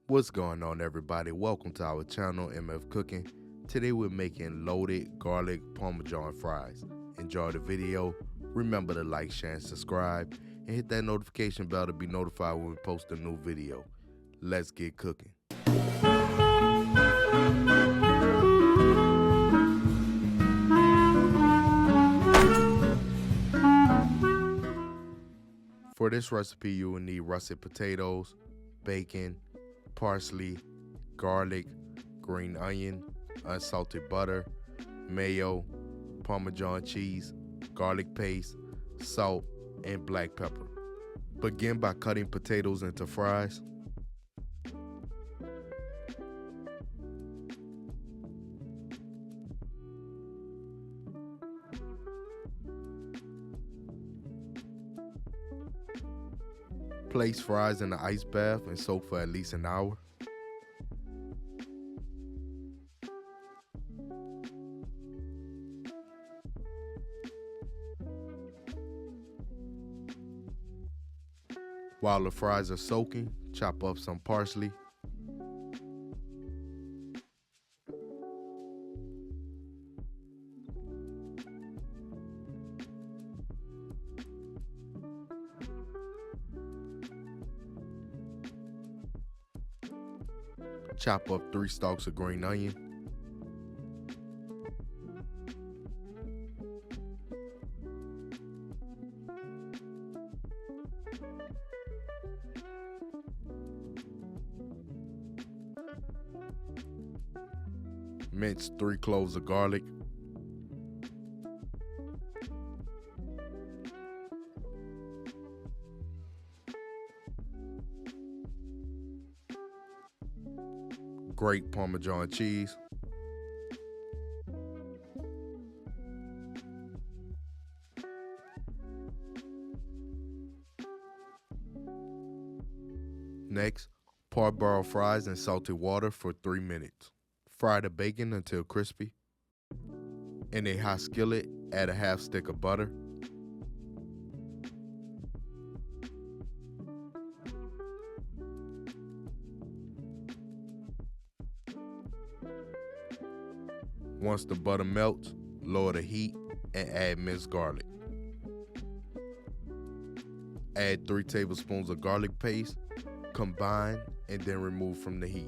What's going on, everybody? Welcome to our channel, MF Cooking. Today we're making loaded garlic Parmesan fries. Enjoy the video. Remember to like, share, and subscribe, and hit that notification bell to be notified when we post a new video. Let's get cooking. For this recipe, you will need russet potatoes, bacon, parsley, garlic, green onion, unsalted butter, mayo, Parmesan cheese, garlic paste, salt, and black pepper. Begin by cutting potatoes into fries. Place fries in the ice bath and soak for at least an hour. While the fries are soaking, chop up some parsley, chop up 3 stalks of green onion, mince 3 cloves of garlic, grate Parmesan cheese, next, parboil fries in salted water for 3 minutes. Fry the bacon until crispy. In a hot skillet, add a half stick of butter. Once the butter melts, lower the heat and add minced garlic. Add 3 tablespoons of garlic paste, combine, and then remove from the heat.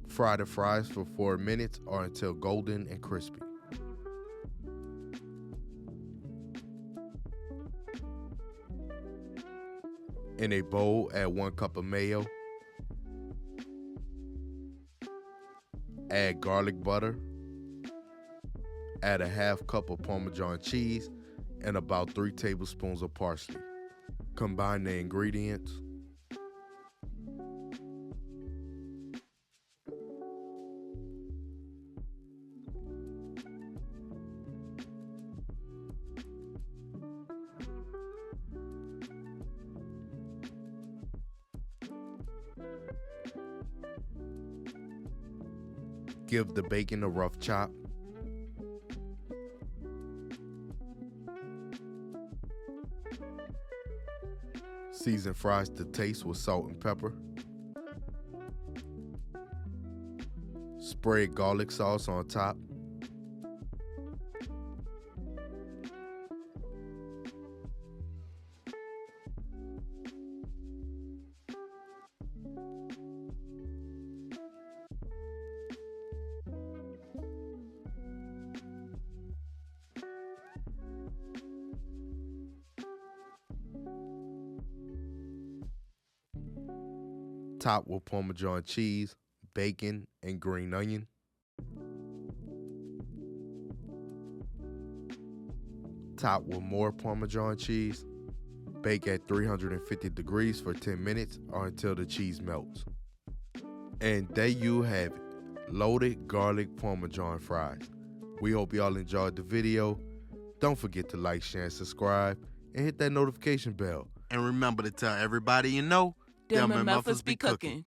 Fry the fries for 4 minutes or until golden and crispy. In a bowl, add 1 cup of mayo. Add garlic butter. Add a half cup of Parmesan cheese and about 3 tablespoons of parsley. Combine the ingredients. Give the bacon a rough chop. Season fries to taste with salt and pepper. Spread garlic sauce on top. Top with Parmesan cheese, bacon, and green onion. Top with more Parmesan cheese. Bake at 350 degrees for 10 minutes or until the cheese melts. And there you have it, loaded garlic Parmesan fries. We hope y'all enjoyed the video. Don't forget to like, share, and subscribe, and hit that notification bell. And remember to tell everybody you know, them MFers be cooking.